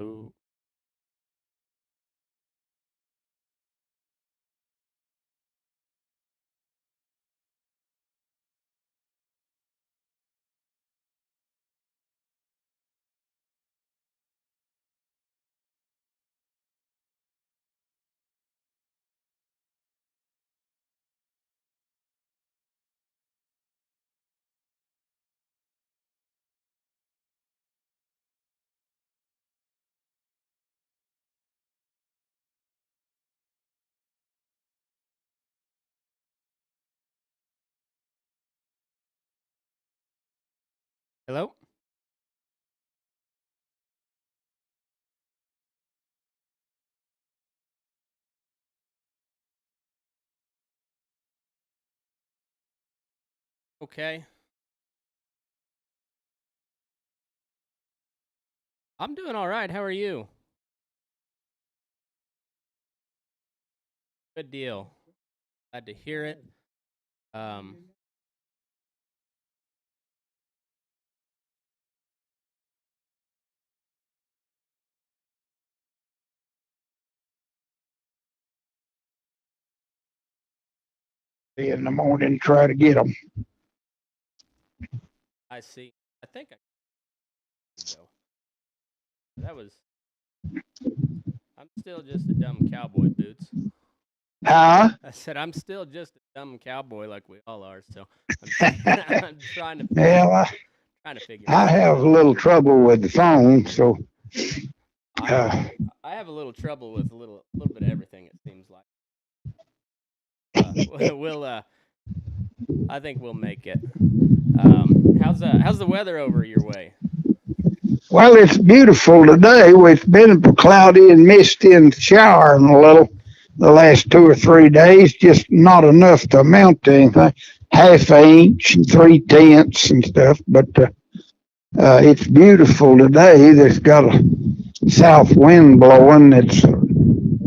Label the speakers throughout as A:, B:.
A: Ooh. Hello? Okay. I'm doing all right. How are you? Good deal. Glad to hear it. Um,
B: In the morning, try to get them.
A: I see. I think I go. That was. I'm still just a dumb cowboy, Boots.
B: Huh?
A: I said I'm still just a dumb cowboy, like we all are. So I'm, I'm
B: Well,
A: trying to figure
B: I
A: some
B: have a
A: stuff
B: little
A: out.
B: trouble with the phone, so
A: I
B: uh,
A: I have a little trouble with a little bit of everything. It seems like. We'll I think we'll make it. How's the weather over your way?
B: well, it's beautiful today. It's been cloudy and misty and showering a little the last 2 or 3 days, just not enough to amount to anything. Half an inch and 3/10 and stuff, but it's beautiful today. There's got a south wind blowing. It's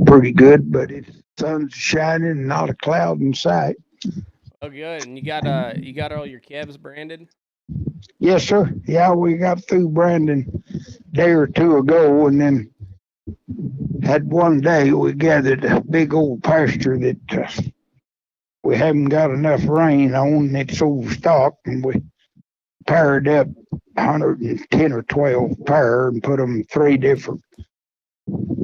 B: pretty good, but it's sun's shining, not a cloud in sight.
A: Oh, good. And you got all your calves branded.
B: Yes, sir. Yeah, we got through Brandon a day or two ago, and then had one day we gathered a big old pasture that we haven't got enough rain on, and it's overstocked, and we paired up 110 or 12 pair and put them in three different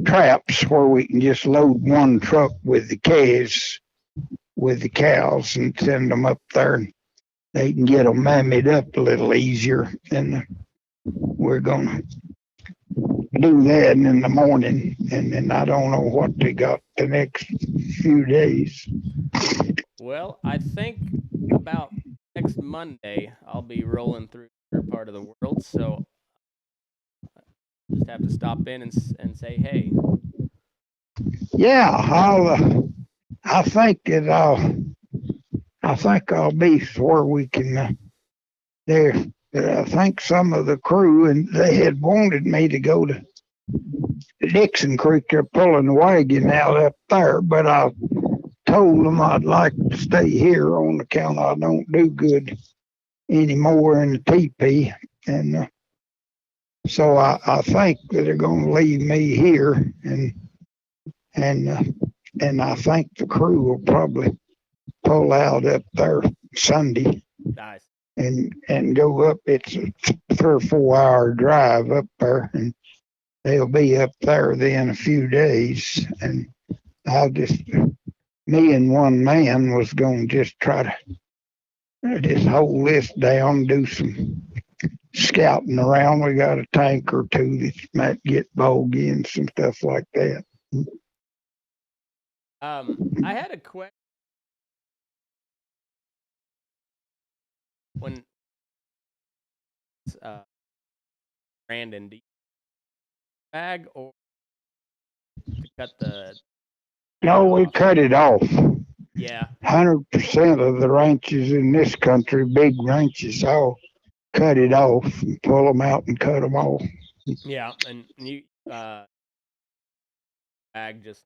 B: traps where we can just load one truck with the calves, with the cows, and send them up there, and they can get them mammied up a little easier. And we're gonna do that in the morning, and then I don't know what they got the next few days.
A: Well, I think about next Monday I'll be rolling through your part of the world, so just have to stop in and say hey.
B: Yeah, I think that I think I'll be where we can. There, I think some of the crew and they had wanted me to go to Dixon Creek. They're pulling the wagon out up there, but I told them I'd like to stay here on account I don't do good anymore in the teepee, and so I think that they're going to leave me here, and and I think the crew will probably pull out up there Sunday
A: Nice.
B: and go up. It's a 3 or 4 hour drive up there, and they'll be up there then a few days. And I'll just me and one man was going to just try to just hold this down, do some scouting around. We got a tank or two that might get bogey and some stuff like that.
A: I had a question when uh Brandon do you bag or to cut the
B: No,
A: hair
B: we
A: off?
B: cut it off.
A: Yeah.
B: 100% of the ranches in this country, big ranches, all cut it off and pull them out and cut them off.
A: Yeah, and you bag just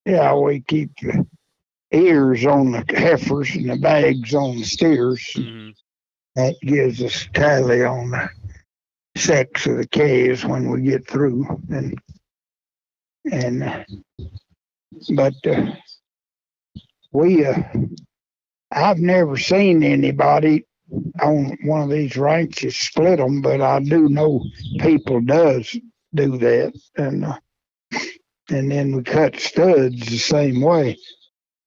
B: Yeah,
A: till.
B: we keep the ears on the heifers and the bags on the steers.
A: Mhm.
B: That gives us tally on the sex of the calves when we get through, and but we I've never seen anybody on one of these ranches split them, but I do know people does do that, and then we cut studs the same way.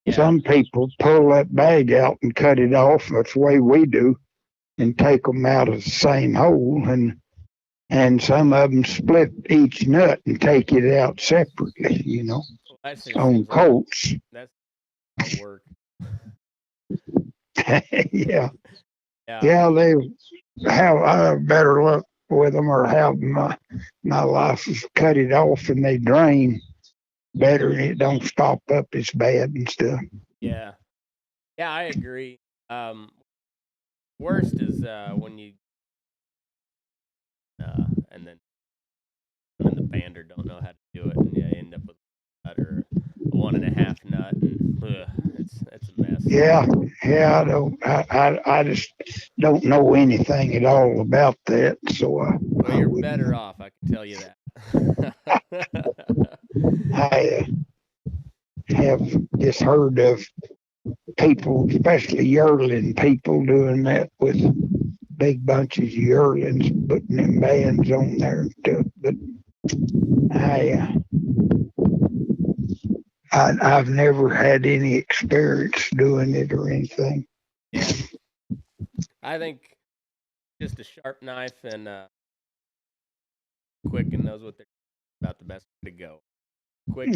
A: Yeah.
B: Some people pull that bag out and cut it off. That's the way we do, and take them out of the same hole, and some of them split each nut and take it out separately.
A: Well, that just
B: On
A: seems like
B: colts.
A: that's a lot of work.
B: Yeah.
A: Yeah.
B: Yeah, they have better luck with them, or have my license cut it off and they drain better and it don't stop up as bad and stuff.
A: Yeah. Yeah, I agree. Worst is when you and then the bander don't know how to do it, and you end up with a nut or a 1.5 nut, and it's a mess.
B: Yeah, I just don't know anything at all about that, so
A: Well, you're better off, I can tell you that.
B: I have just heard of people, especially yearling people, doing that with big bunches of yearlings, putting them bands on there and stuff. But I've never had any experience doing it or anything.
A: Yeah, I think just a sharp knife and quick and knows what they're about the best way to go. Quick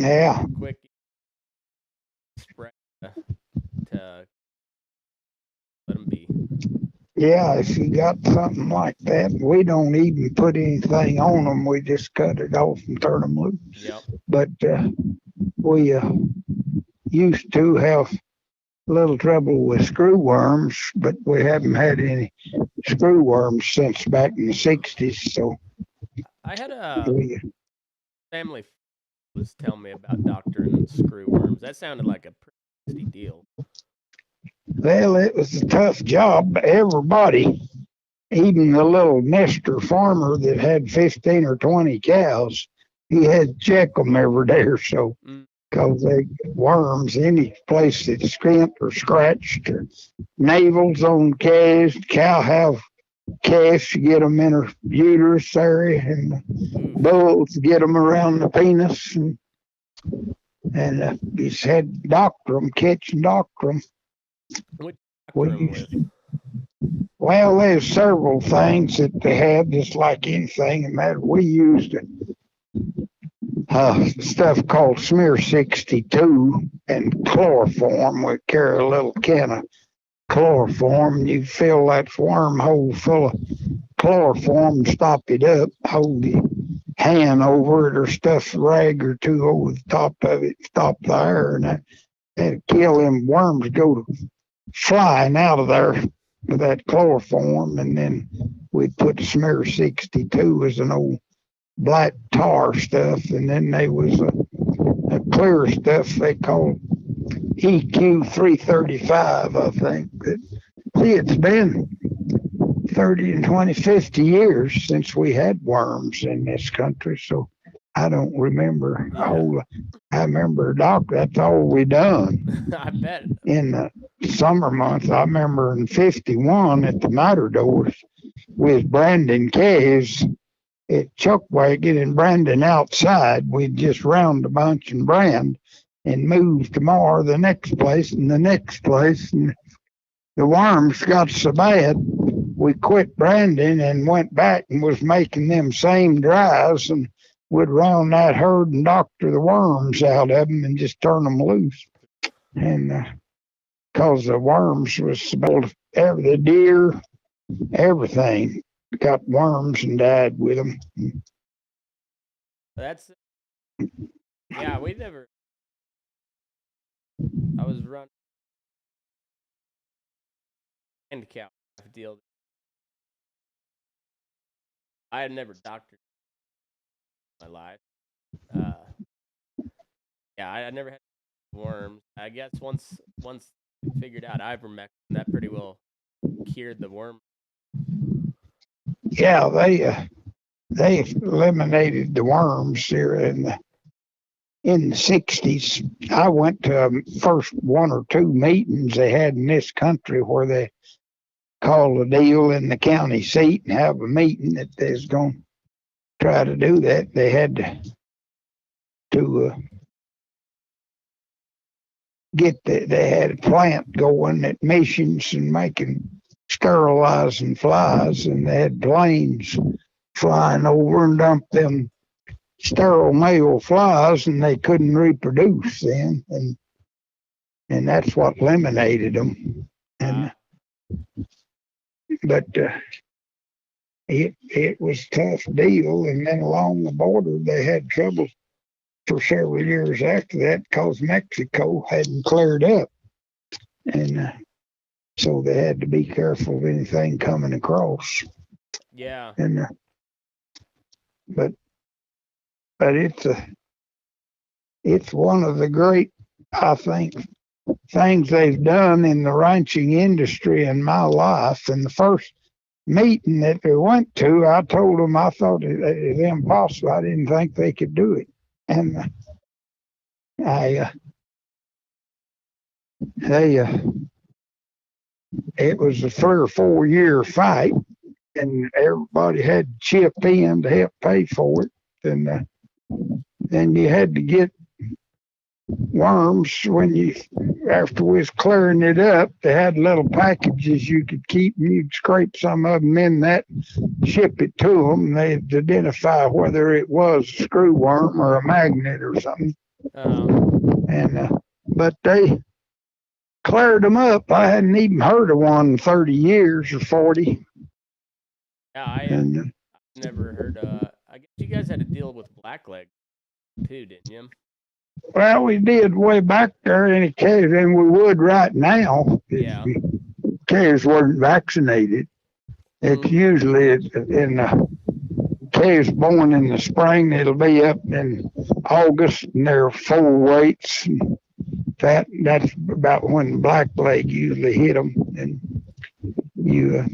A: spread to let them be.
B: Yeah, if you got something like that, we don't even put anything on them. We just cut it off and turn them loose.
A: Yep.
B: But we used to have a little trouble with screw worms, but we haven't had any screw worms since back in the 60s. So
A: I had a family was telling me about doctoring screw worms. That sounded like a pretty nasty deal.
B: Well, it was a tough job. Everybody, even the little nester farmer that had 15 or 20 cows, he had to check them every day or so. Because they get worms any place that's skint or scratched, or navels on calves. Cow have calves, you get them in her uterus area, and bulls get them around the penis, and he's had to doctor them, catch and doctor them. Well, there's several things that they have, just like anything, and that we used stuff called Smear 62 and chloroform. We carry a little can of chloroform. You fill that worm hole full of chloroform, stop it up, hold your hand over it, or stuff a rag or two over the top of it, stop the air, and that'd kill them worms go flying out of there with that chloroform. And then we'd put Smear 62 as an old black tar stuff, and then there was a clear stuff they called EQ 335, I think. But see, it's been 30 and 20, 50 years since we had worms in this country, so I don't remember a whole. I remember, Doc, that's all we done.
A: I bet.
B: In the summer months, I remember in 51 at the Matadors with Brandon calves at Chuckwagon and Brandon outside. We'd just round a bunch and brand and move tomorrow the next place and the next place. And the worms got so bad, we quit branding and went back and was making them same drives, and would round that herd and doctor the worms out of them and just turn them loose. And because the worms was about the deer, everything got worms and died with them.
A: That's we never. I was running handicap deal. I had never doctored in my life. I never had worms. I guess once figured out ivermectin, that pretty well cured the worm.
B: Yeah, they eliminated the worms here in the 60s. I went to first one or two meetings they had in this country where they call a deal in the county seat and have a meeting that they was going to try to do that. They had to they had a plant going at missions and making sterilizing flies, and they had planes flying over and dump them sterile male flies, and they couldn't reproduce then, and that's what eliminated them. And but it was a tough deal, and then along the border they had trouble for several years after that because Mexico hadn't cleared up, and so they had to be careful of anything coming across.
A: Yeah.
B: And but it's one of the great, I think, things they've done in the ranching industry in my life. And the first meeting that they went to, I told them I thought it was impossible. I didn't think they could do it. And it was a 3 or 4 year fight, and everybody had to chip in to help pay for it. And then you had to get worms after we was clearing it up. They had little packages you could keep, and you'd scrape some of them in that, ship it to them. They'd identify whether it was a screw worm or a magnet or something. But they cleared them up. I hadn't even heard of one in 30 years or 40.
A: Yeah, I've never heard. I guess you guys had to deal with blackleg too, didn't you?
B: Well, we did way back there in a cave, and we would right now.
A: Yeah.
B: Calves weren't vaccinated. It's usually in the calves born in the spring. It'll be up in August, and they're full weights. That's about when blackleg usually hit them, and you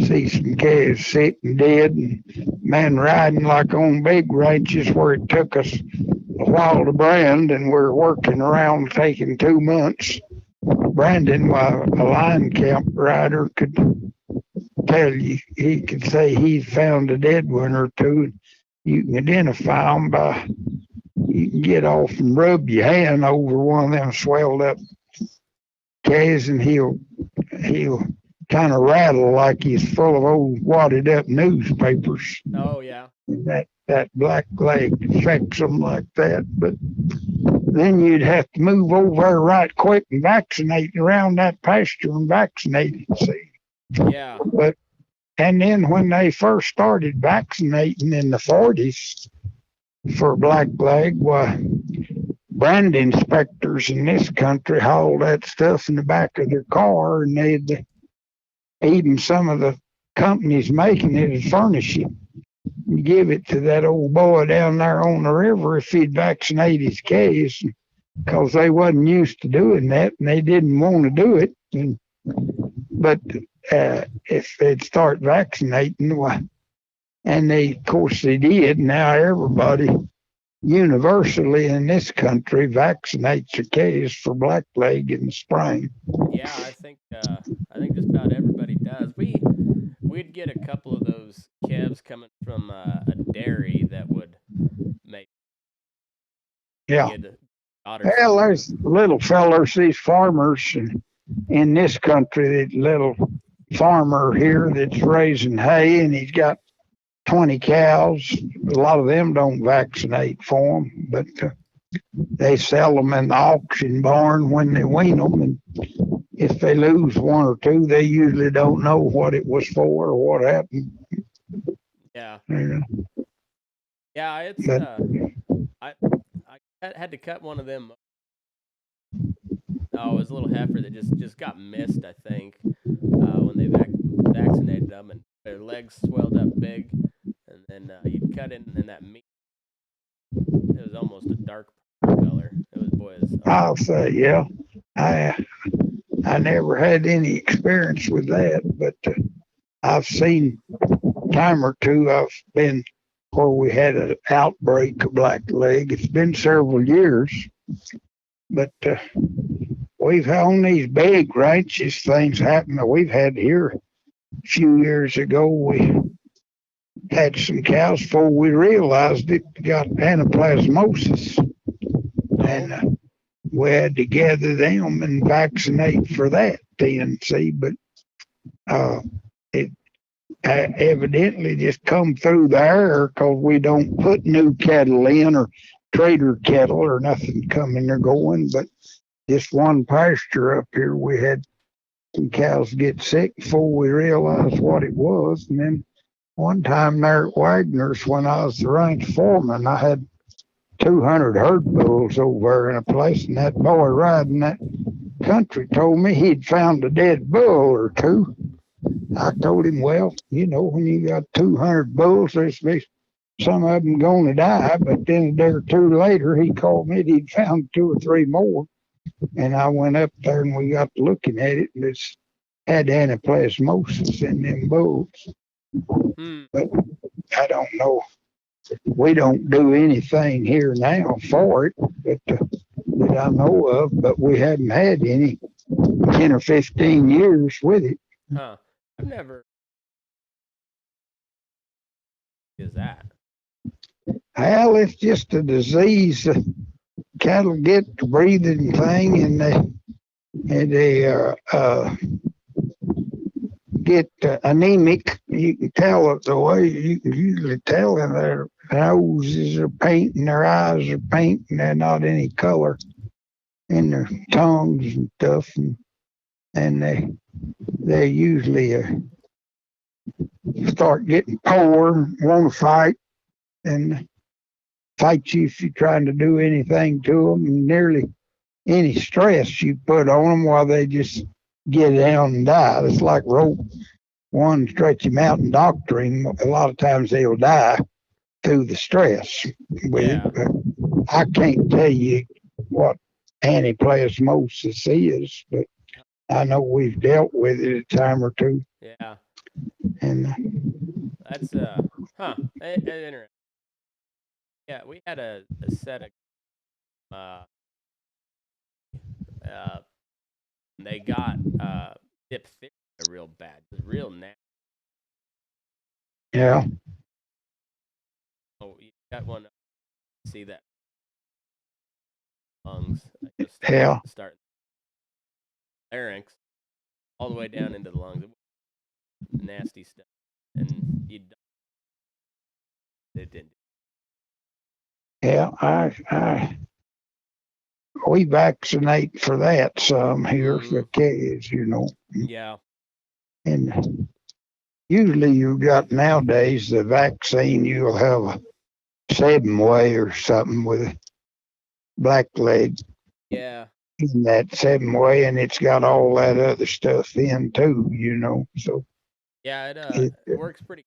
B: see some calves sick and dead, and men riding like on big ranches where it took us a while to brand, and we're working around taking 2 months. Brandon, a line camp rider, could tell you, he could say he found a dead one or two. You can identify them by, you can get off and rub your hand over one of them swelled up calves, and he'll kind of rattle like he's full of old wadded up newspapers.
A: Oh yeah.
B: That blackleg affects them like that. But then you'd have to move over there right quick and vaccinate around that pasture and vaccinate it. See.
A: Yeah.
B: And then when they first started vaccinating in the 40s for blackleg, brand inspectors in this country hauled that stuff in the back of their car, and they'd even some of the companies making it would furnish it. You give it to that old boy down there on the river if he'd vaccinate his calves, because they wasn't used to doing that, and they didn't want to do it. But if they'd start vaccinating, and of course they did. Now everybody universally in this country vaccinates their calves for blackleg in the spring.
A: Yeah, I think just about everybody does. We'd get a couple of those calves coming from a dairy that would make.
B: Yeah. Well, there's little fellers, these farmers in this country, that little farmer here that's raising hay, and he's got 20 cows. A lot of them don't vaccinate for them, but they sell them in the auction barn when they wean them. And if they lose one or two, they usually don't know what it was for or what happened.
A: Yeah.
B: Yeah.
A: Yeah, it's I had to cut one of them. Oh, it was a little heifer that just got missed, I think, when they vaccinated them, and their legs swelled up big, and then you'd cut in that meat. It was almost a dark color. It was, boy,
B: I'll say, yeah. I never had any experience with that, but I've seen time or two I've been where we had an outbreak of blackleg. It's been several years, but we've on these big ranches, things happen that we've had here. A few years ago, we had some cows before we realized it got anaplasmosis, and we had to gather them and vaccinate for that TNC, but it evidently just come through the air because we don't put new cattle in or trader cattle or nothing coming or going. But just one pasture up here, we had some cows get sick before we realized what it was. And then one time there at Wagner's, when I was the ranch foreman, I had 200 herd bulls over there in a place, and that boy riding that country told me he'd found a dead bull or two. I told him, well, when you got 200 bulls, there's some of them going to die. But then a day or two later, he called me, he'd found 2 or 3 more. And I went up there and we got looking at it, and it's had anaplasmosis in them bulls. But I don't know. We don't do anything here now for it that I know of, but we haven't had any 10 or 15 years with it.
A: Huh. I've never. Is that?
B: Well, it's just a disease. Cattle get the breathing thing, and they get anemic. You can tell it the way you can usually tell in their noses are pink and their eyes are pink, and they're not any color in their tongues and stuff, and they usually start getting poor, want to fight, and fight you if you're trying to do anything to them. And nearly any stress you put on them, while they just get down and die. It's like rope one, stretch him out and doctor him. A lot of times they'll die through the stress with it. But I can't tell you what anaplasmosis is, but I know we've dealt with it a time or two.
A: Yeah.
B: And
A: that's interesting. Yeah, we had a set of they got diphtheria real bad. It was real nasty.
B: Yeah.
A: Oh, you got one. See that? Lungs. Start larynx all the way down into the lungs. Nasty stuff, and it didn't.
B: Yeah, we vaccinate for that some here for kids,
A: Yeah.
B: And usually you got nowadays the vaccine, you'll have a 7-way or something with blackleg.
A: Yeah.
B: In that 7-way, and it's got all that other stuff in too, So
A: yeah, it works pretty.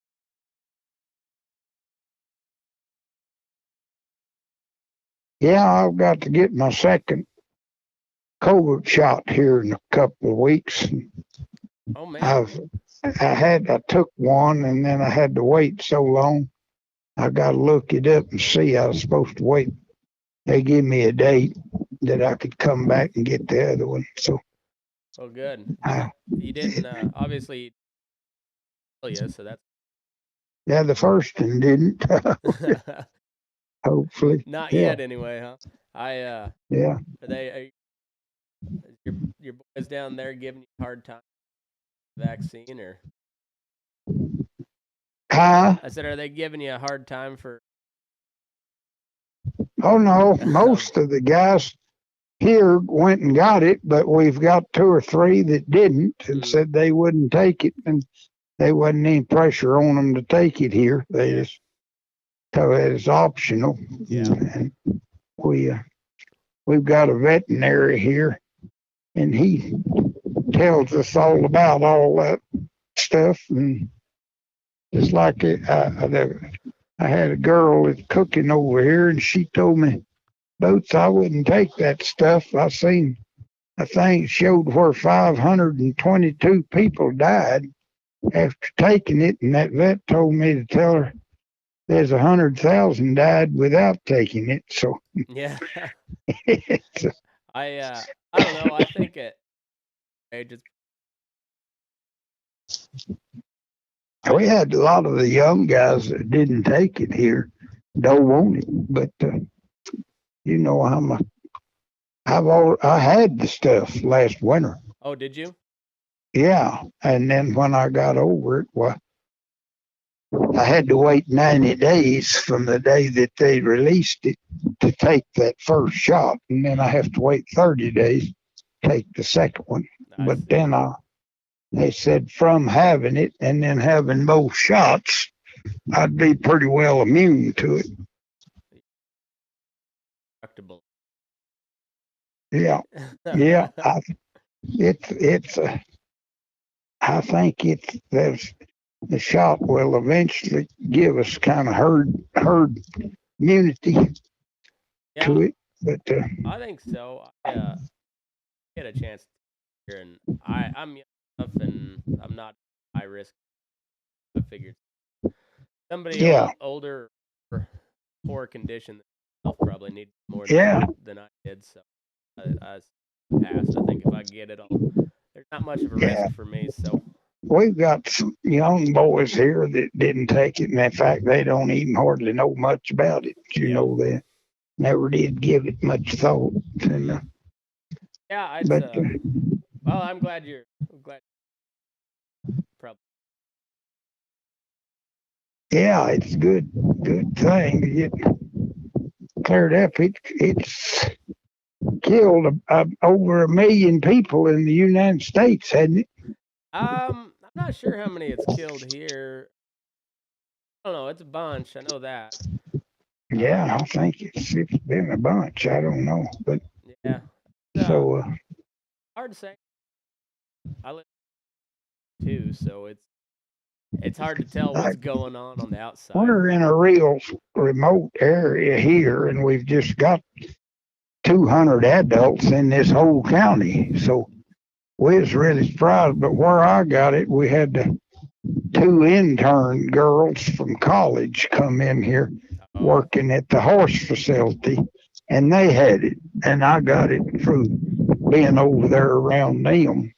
B: Yeah, I've got to get my second COVID shot here in a couple of weeks.
A: Oh man.
B: I took one, and then I had to wait so long. I got to look it up and see. I was supposed to wait. They give me a date that I could come back and get the other one. So.
A: Oh, good. You didn't obviously. Yeah, so that's.
B: Yeah, the first one didn't. Hopefully.
A: Not yet, anyway, huh?
B: Yeah.
A: Your boys down there giving you a hard time for the vaccine, or?
B: Huh?
A: I said, are they giving you a hard time for?
B: Oh no, most of the guys here went and got it, but we've got 2 or 3 that didn't and said they wouldn't take it, and there wasn't any pressure on them to take it here. They just told it it's optional.
A: Yeah.
B: And we've got a veterinary here, and he tells us all about all that stuff. And just like I had a girl that's cooking over here, and she told me, Boots, I wouldn't take that stuff. I seen a thing showed where 522 people died after taking it, and that vet told me to tell her there's 100,000 died without taking it. So
A: Yeah.
B: it's,
A: I don't know. I think at age it's
B: we had a lot of the young guys that didn't take it here, don't want it. But you know, I had the stuff last winter.
A: Oh, did you?
B: Yeah, and then when I got over it, well, I had to wait 90 days from the day that they released it to take that first shot, and then I have to wait 30 days to take the second one.
A: I
B: But
A: see.
B: then they said from having it and then having both shots, I'd be pretty well immune to it.
A: Deductible.
B: Yeah, yeah. I think the shot will eventually give us kind of herd immunity
A: Yeah,
B: to it. But
A: I think so. I get a chance here, and I'm young enough, and I'm not high risk. I figured somebody
B: yeah,
A: older or poor condition than myself probably needs more
B: yeah,
A: than I did. So I passed. I think if I get it, there's not much of a
B: yeah.
A: risk for me. So
B: We've got some young boys here that didn't take it, and in fact, they don't even hardly know much about it. You
A: yeah,
B: know, they never did give it much thought. And
A: yeah. It's
B: but
A: well, I'm glad probably.
B: yeah, it's good thing to get cleared up. It's killed over 1 million people in the United States, hasn't it?
A: I'm not sure how many it's killed here. I don't know. It's a bunch. I know that.
B: Yeah, I think it's been a bunch. I don't know, but
A: Yeah.
B: so
A: Hard to say. I live too, so it's hard to tell
B: I,
A: what's going on the outside.
B: we're in a real remote area here, and we've just got 200 adults in this whole county. So we was really surprised. But where I got it, we had two intern girls from college come in here
A: Oh,
B: working at the horse facility, and they had it, and I got it through being over there around them.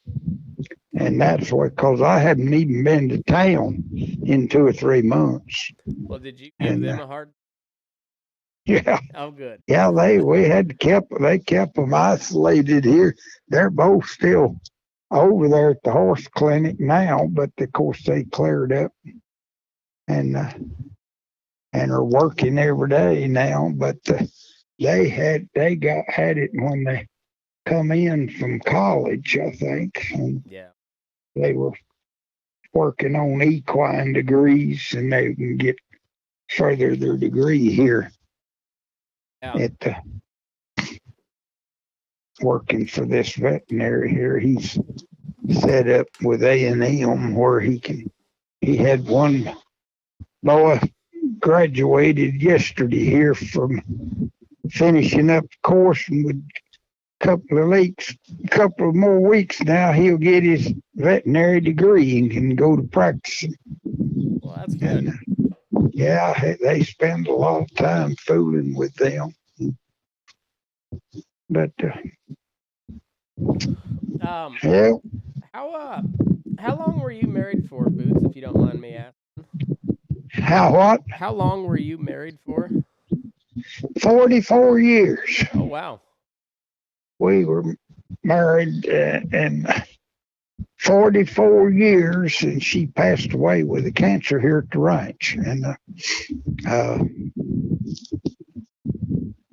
B: And that's what, because I hadn't even been to town in 2 or 3 months.
A: well, did you give
B: And
A: them a hard?
B: yeah,
A: Oh, good.
B: yeah, they kept them isolated here. They're both still over there at the horse clinic now, but of course they cleared up and are working every day now. But they had it when they come in from college, I think, and
A: Yeah.
B: they were working on equine degrees, and they can get further their degree here
A: Yeah.
B: at working for this veterinary here. He's set up with A&M where he had one boy graduated yesterday here from finishing up the course, and with couple of more weeks now, he'll get his veterinary degree and can go to practicing.
A: Well, that's good.
B: And yeah, they spend a lot of time fooling with them. But yeah,
A: How long were you married for, Boots? If you don't mind me asking.
B: how what?
A: How long were you married for?
B: 44 years.
A: Oh, wow.
B: We were married and 44 years, and she passed away with a cancer here at the ranch. And uh,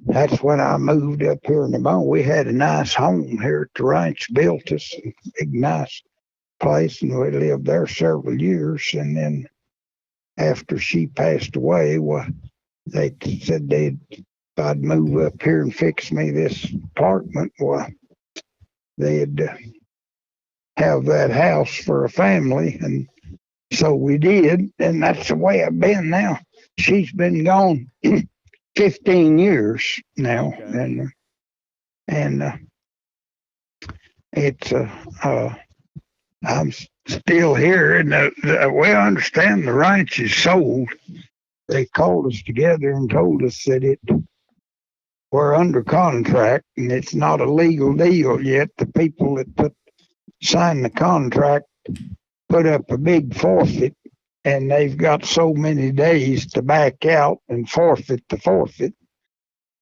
B: that's when I moved up here in the bone. We had a nice home here at the ranch, built us a big, nice place, and we lived there several years. And then after she passed away, well, they said I'd move up here and fix me this apartment. Well, they'd have that house for a family, and so we did, and that's the way I've been now. She's been gone 15 years now,
A: Okay.
B: and it's I'm still here, and we understand the ranch is sold. They called us together and told us that we're under contract and it's not a legal deal yet. The people that signed the contract put up a big forfeit, and they've got so many days to back out and forfeit the forfeit,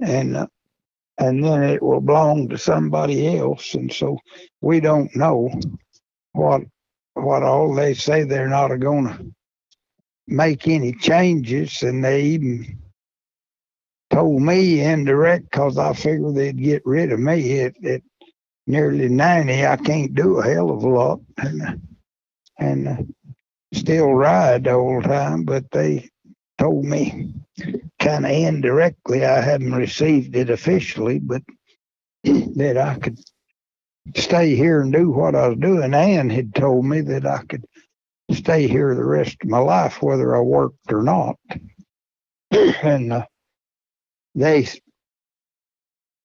B: and and then it will belong to somebody else. And so we don't know what all they say. They're not going to make any changes, and they even told me indirect, because I figured they'd get rid of me at nearly 90. I can't do a hell of a lot, and still ride the whole time, but they told me kind of indirectly, I haven't received it officially, but that I could stay here and do what I was doing. Ann had told me that I could stay here the rest of my life, whether I worked or not. And they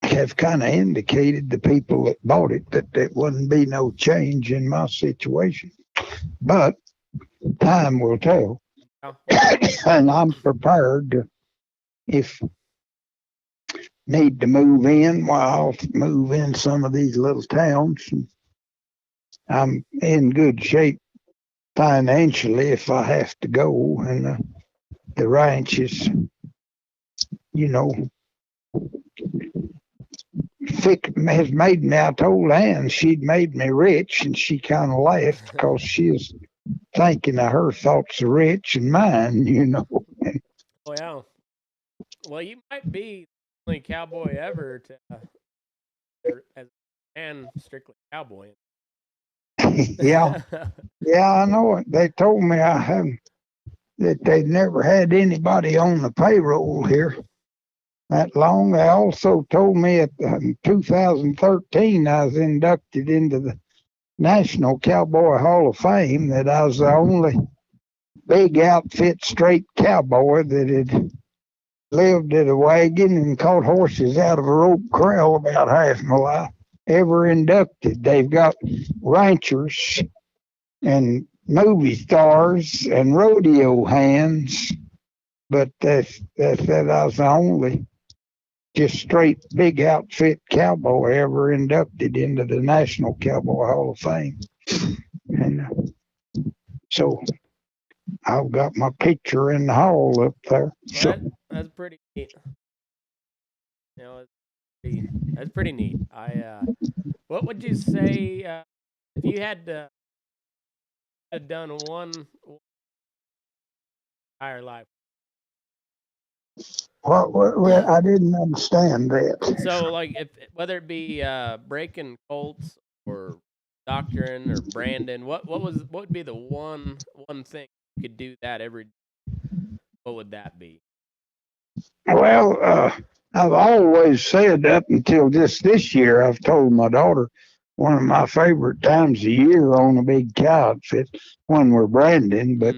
B: have kind of indicated, the people that bought it, that there wouldn't be no change in my situation. But time will tell. And I'm prepared to, if need to move in, well, I'll move in some of these little towns. And I'm in good shape financially if I have to go. And the ranch is, has made me, I told Ann she'd made me rich, and she kind of laughed because she was thinking of her thoughts of rich and mine.
A: Oh, yeah. Well, you might be the only cowboy ever to, as a man, strictly cowboy.
B: Yeah, I know it. They told me that they'd never had anybody on the payroll here that long. They also told me in 2013 I was inducted into the National Cowboy Hall of Fame, that I was the only big outfit straight cowboy that had lived in a wagon and caught horses out of a rope corral about half my life ever inducted. They've got ranchers and movie stars and rodeo hands, but that I was the only just straight big outfit cowboy ever inducted into the National Cowboy Hall of Fame. And so I've got my picture in the hall up there.
A: Well, that's pretty neat. That's pretty neat. What would you say if you had done one entire life?
B: Well, I didn't understand that.
A: So, like, if whether it be breaking colts or doctoring or branding, what would be the one thing you could do that every day? What would that be?
B: Well, I've always said up until just this year, I've told my daughter one of my favorite times of year on a big cow outfit when we're branding, but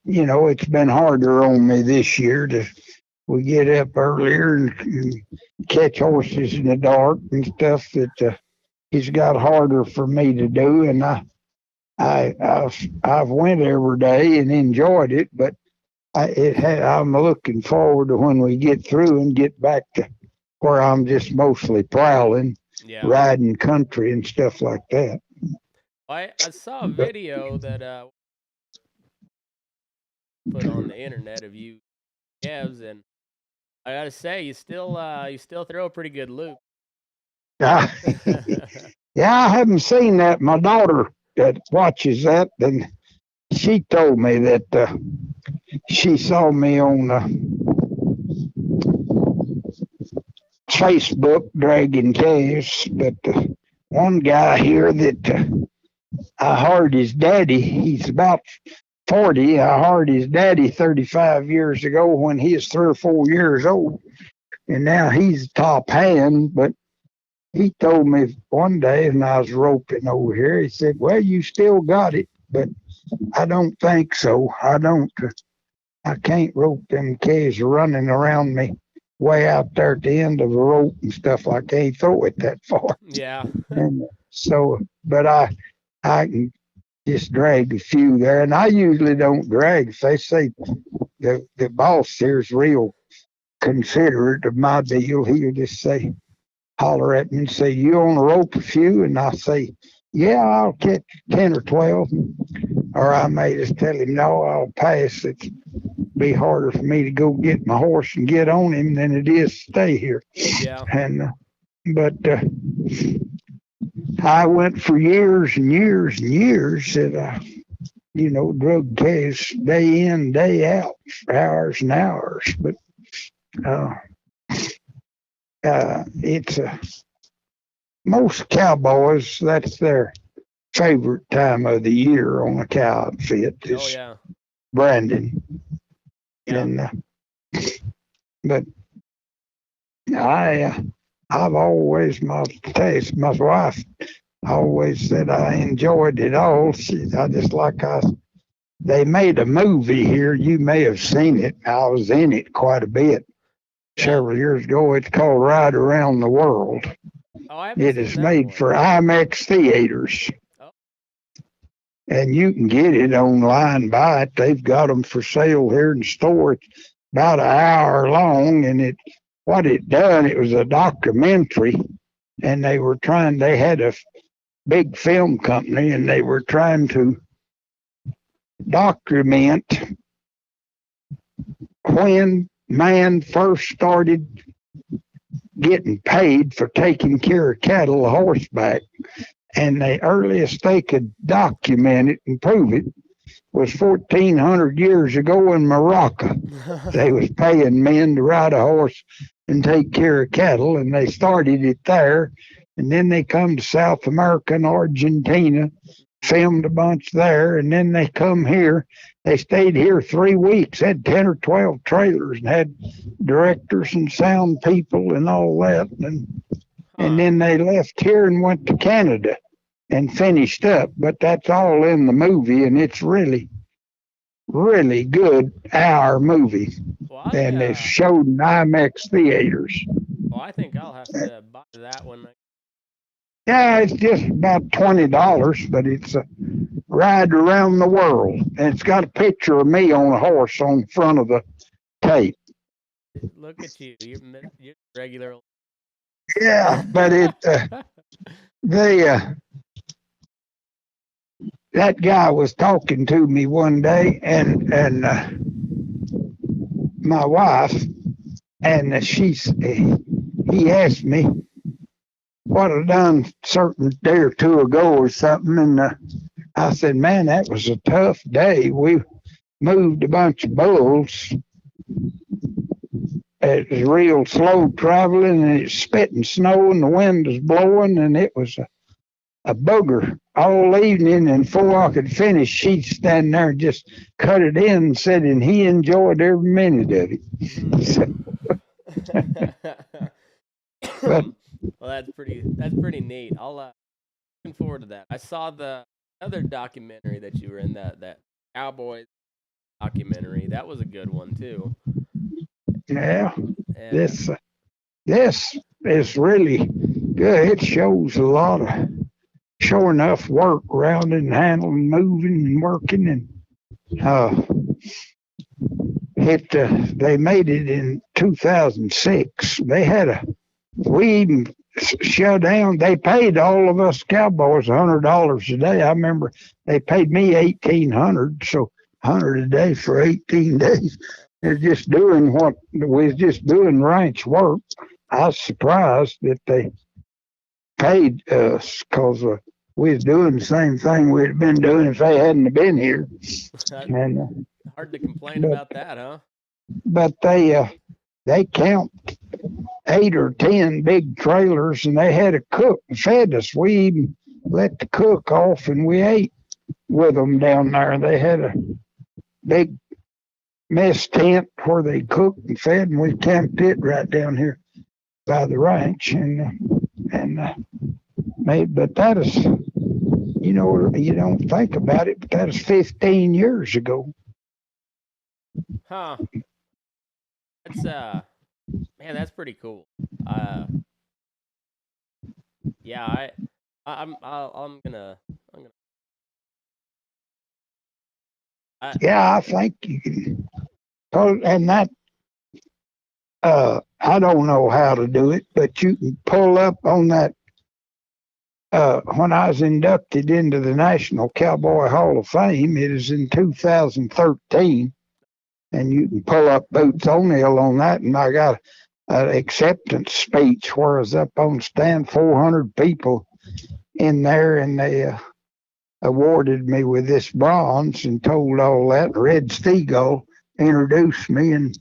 B: it's been harder on me this year. We get up earlier and catch horses in the dark and stuff that it's got harder for me to do. And I've went every day and enjoyed it, but I'm looking forward to when we get through and get back to where I'm just mostly prowling, riding country and stuff like that.
A: I saw a video that put on the internet of you calves, and I gotta say, you still throw a pretty good loop.
B: Yeah, I haven't seen that. My daughter that watches that, and she told me that she saw me on Facebook dragging calves, but one guy here that I hired his daddy, he's about 40. I hired his daddy 35 years ago when he was 3 or 4 years old, and now he's top hand. But he told me one day, and I was roping over here, he said, well, you still got it, but I don't think so. I can't rope them calves running around me way out there at the end of a rope and stuff. I can't throw it that far.
A: Yeah.
B: And so, but I can just dragged a few there. And I usually don't drag. If they say the boss here's real considerate of my deal, he'll just say, holler at me and say, you on a rope a few? And I say, yeah, I'll catch 10 or 12. Or I may just tell him, no, I'll pass. It'd be harder for me to go get my horse and get on him than it is to stay here.
A: Yeah.
B: And but I went for years and years and years that drug case day in, day out, for hours and hours. But uh, it's most cowboys, that's their favorite time of the year on a cow outfit
A: Oh
B: is
A: yeah.
B: branding.
A: Yeah.
B: And but I've always my taste. My wife always said I enjoyed it all. I just like they made a movie here. You may have seen it. I was in it quite a bit
A: Yeah.
B: several years ago. It's called Ride Around the World.
A: Oh, I haven't
B: It
A: seen
B: is
A: that
B: made
A: one.
B: for IMAX theaters.
A: Oh.
B: And you can get it online, buy it. They've got them for sale here in the store. It's about an hour long, and what it done, it was a documentary, and they had a big film company, and they were trying to document when man first started getting paid for taking care of cattle horseback. And the earliest they could document it and prove it was 1,400 years ago in Morocco. They was paying men to ride a horse and take care of cattle, and they started it there. And then they come to South America and Argentina, filmed a bunch there, and then they come here. They stayed here 3 weeks, had 10 or 12 trailers, and had directors and sound people and all that. And then they left here and went to Canada and finished up. But that's all in the movie, and it's really, really good hour movie.
A: Well,
B: And it's showed in IMAX theaters.
A: Well, I think I'll have to buy that one.
B: Yeah, it's just about $20, but it's a ride around the world. And it's got a picture of me on a horse on the front of the tape.
A: Look at you. You're regular.
B: Yeah, but that guy was talking to me one day, and my wife, and he asked me what I done certain day or two ago or something, and I said, man, that was a tough day. We moved a bunch of bulls. It was real slow traveling, and it's spitting snow, and the wind was blowing, and it was a booger all evening. And before I could finish, she'd stand there and just cut it in and said, and he enjoyed every minute of it.
A: Well, that's pretty neat. I'll looking forward to that. I saw the other documentary that you were in, that Cowboys documentary. That was a good one too.
B: Yeah, this is really good. It shows a lot of sure enough work around and handling, moving and working, and they made it in 2006. We even shut down. They paid all of us cowboys $100 a day. I remember they paid me $1,800, so $100 a day for 18 days. They're just doing what we was just doing ranch work. I was surprised that they paid us because we was doing the same thing we'd been doing if they hadn't been here. And
A: hard to complain about that, huh?
B: But they count 8 or 10 big trailers, and they had a cook and fed us. We even let the cook off, and we ate with them down there. They had a big mess tent where they cooked and fed, and we camped it right down here by the ranch. But that is, you don't think about it, but that is 15 years ago.
A: Huh. That's man, that's pretty cool. Yeah, I'm gonna I,
B: Yeah, I think you can. And that, I don't know how to do it, but you can pull up on that. When I was inducted into the National Cowboy Hall of Fame, it is in 2013, and you can pull up Boots O'Neill on that. And I got an acceptance speech where I was up on stand, 400 people in there, and they awarded me with this bronze and told all that. Red Steagle introduced me, and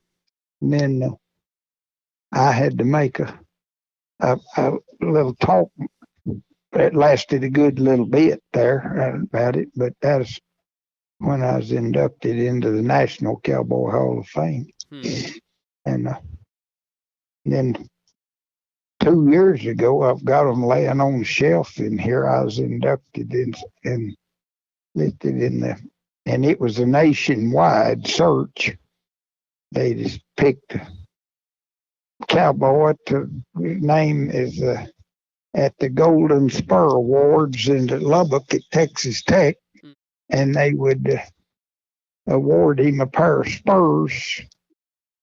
B: then I had to make a little talk. It lasted a good little bit there about it, but that's when I was inducted into the National Cowboy Hall of Fame.
A: hmm.
B: And then 2 years ago, I've got them laying on the shelf in here. I was inducted in and listed in the, and it was a nationwide search. They just picked a cowboy to name as at the Golden Spur Awards in Lubbock at Texas Tech,
A: Hmm.
B: and they would award him a pair of spurs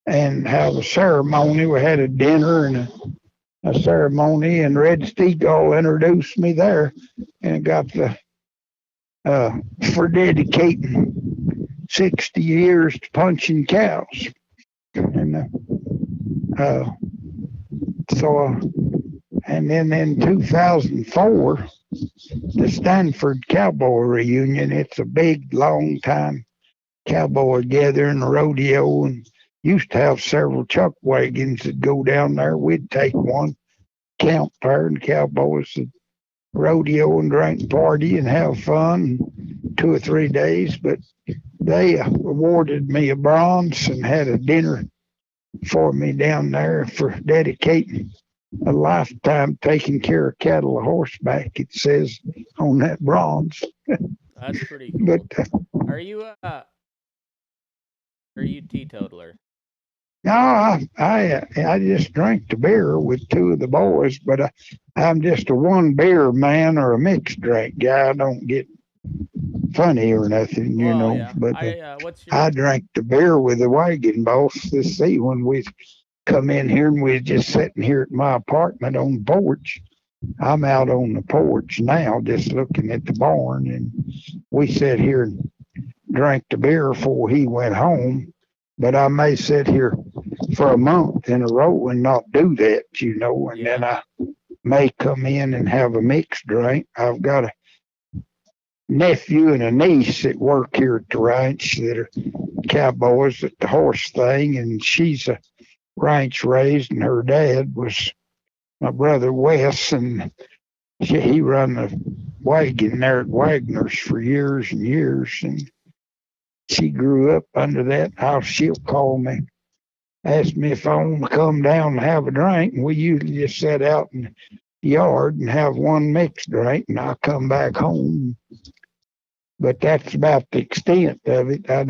B: and have a ceremony. We had a dinner and a ceremony, and Red Steagle introduced me there, and got the for dedicating 60 years to punching cows. And uh, so, and then in 2004, the Stanford Cowboy Reunion. It's a big, long time cowboy gathering, a rodeo, and used to have several chuck wagons that go down there. We'd take one, camp there, and cowboys would rodeo and drink, party, and have fun 2 or 3 days. But they awarded me a bronze and had a dinner for me down there for dedicating a lifetime taking care of cattle a horseback. It says on that bronze.
A: That's pretty
B: But
A: cool. Are you teetotaler?
B: no, I just drink the beer with two of the boys. But I'm just a one beer man or a mixed drink guy. I don't get funny or nothing,
A: Well, yeah.
B: But
A: What's your
B: I drank the beer with the wagon boss this sea when we come in here, and we're just sitting here at my apartment on the porch. I'm out on the porch now, just looking at the barn, and we sat here and drank the beer before he went home. But I may sit here for a month in a row and not do that, and then
A: yeah?
B: I may come in and have a mixed drink. I've got a nephew and a niece that work here at the ranch that are cowboys at the horse thing, and she's a ranch raised, and her dad was my brother Wes, and he run a wagon there at Wagner's for years and years, and she grew up under that. How she'll call me, ask me if I want to come down and have a drink, and we usually just sit out in the yard and have one mixed drink, and I come back home. But that's about the extent of it. I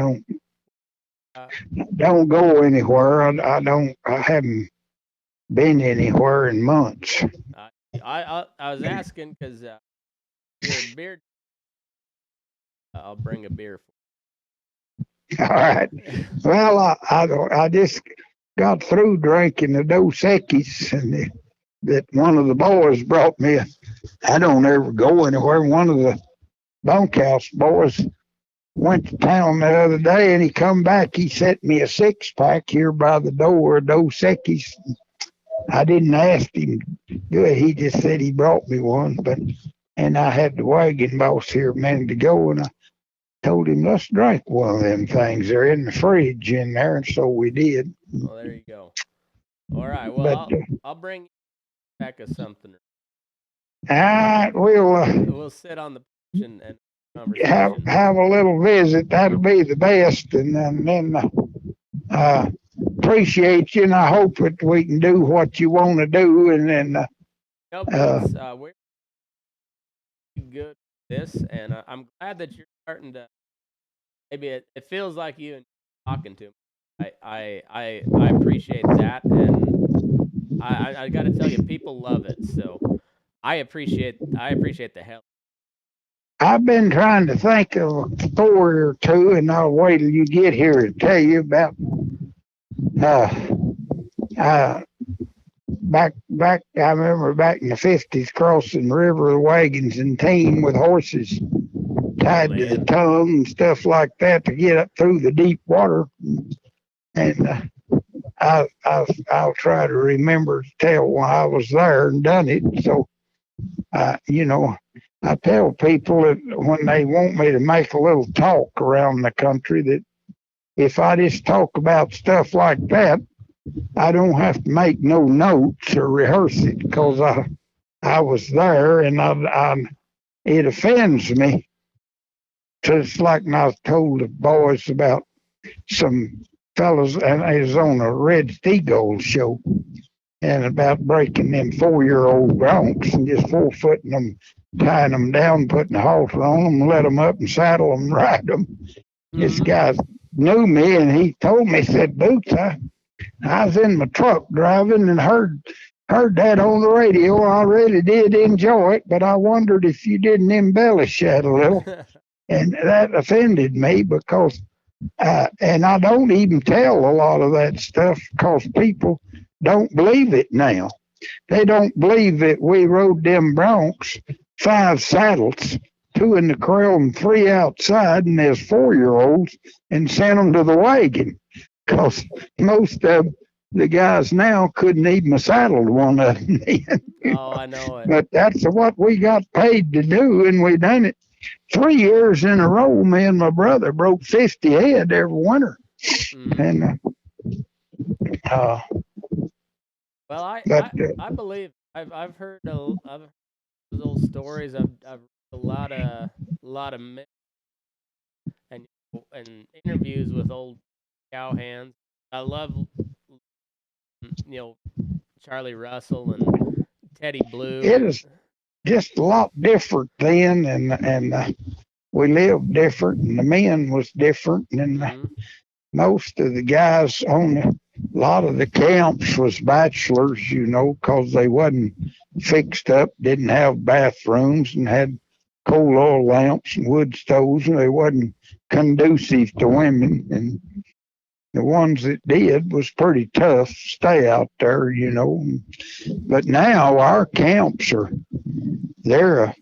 A: Uh,
B: don't go anywhere. I haven't been anywhere in months.
A: I was asking because your beer. I'll bring a beer
B: All right.
A: for.
B: Well, I just got through drinking the Dos Equis, and that one of the boys brought me. I don't ever go anywhere. One of the bunkhouse boys went to town the other day, and he come back. He sent me a 6-pack here by the door of Dos Equis. I didn't ask him. Good. He just said he brought me one. And I had the wagon boss here a minute ago, and I told him, let's drink one of them things. They're in the fridge in there, and so we did.
A: Well, there you go. All right. Well,
B: But
A: I'll bring you back of something.
B: we'll
A: We'll sit on the porch and conversation.
B: have a little visit. That'll be the best, and then appreciate you, and I hope that we can do what you want to do, and then
A: No, Boots, we're good with this, and I'm glad that you're starting to. Maybe it feels like you and talking to me. I appreciate that, and I got to tell you, people love it. So I appreciate the hell
B: I've been trying to think of a story or two, and I'll wait till you get here to tell you about uh, uh, back. I remember back in the 50s crossing river wagons and team with horses tied to the tongue and stuff like that to get up through the deep water. And I'll try to remember to tell when I was there and done it. So, you know, I tell people that when they want me to make a little talk around the country, that if I just talk about stuff like that, I don't have to make no notes or rehearse it because I was there, and it offends me. Just like when I was told the boys about some fellas, and it was on a Red Steagall show, and about breaking them 4-year-old broncs and just 4-footing them, tying them down, putting a halter on them, let them up and saddle them, ride them. This guy knew me, and he told me, said, Boots, I was in my truck driving and heard that on the radio. I really did enjoy it, but I wondered if you didn't embellish that a little. And that offended me because, and I don't even tell a lot of that stuff because people don't believe it now. They don't believe that we rode them broncs, 5 saddles, 2 in the corral and 3 outside, and there's 4-year-olds, and sent them to the wagon. Because most of the guys now couldn't even saddle one of them.
A: Oh, I know it.
B: But that's what we got paid to do, and we done it 3 years in a row. Me and my brother broke 50 head every winter. And
A: well, I believe I've heard those old stories. I've read a lot of myths and interviews with old cowhands. I love Charlie Russell and Teddy Blue.
B: It is just a lot different then, and we lived different, and the men was different, and most of the guys on a lot of the camps was bachelors, because they wasn't fixed up, didn't have bathrooms, and had coal oil lamps and wood stoves, and they wasn't conducive to women. And the ones that did was pretty tough to stay out there. But now our camps they're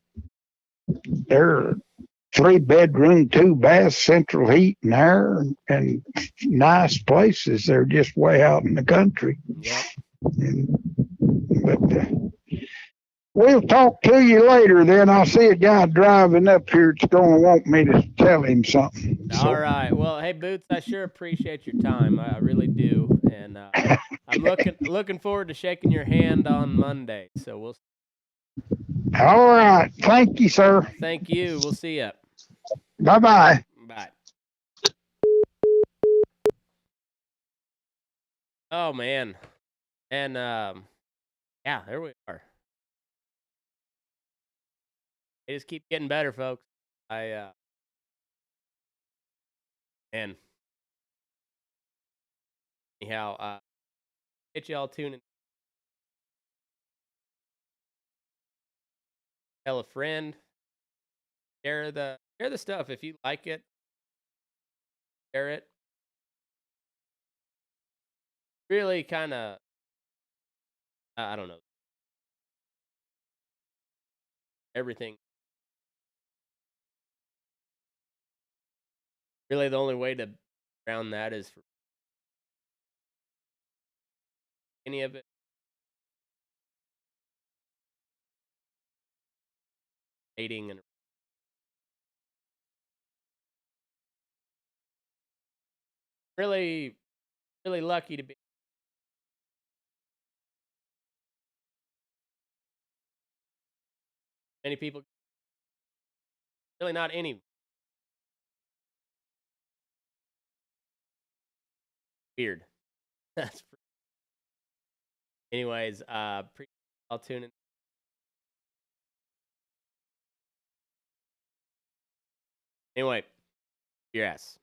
B: 3-bedroom, 2-bath, central heat and air, and nice places. They're just way out in the country.
A: Yep.
B: But we'll talk to you later then. I see a guy driving up here that's going to want me to tell him something.
A: All right. Well, hey, Boots, I sure appreciate your time. I really do. And I'm looking forward to shaking your hand on Monday. So we'll.
B: All right. Thank you, sir.
A: Thank you. We'll see you.
B: Bye-bye.
A: Bye. Oh, man. And, yeah, there we are. They just keep getting better, folks. And anyhow, get y'all tuning. Tell a friend. Share the stuff if you like it. Share it. Really kind of, I don't know. Everything. Really, the only way to around that is for any of it. Dating and really, really lucky to be. Many people, really not any. Weird. That's. Anyways, I'll tune in. Anyway, your ass.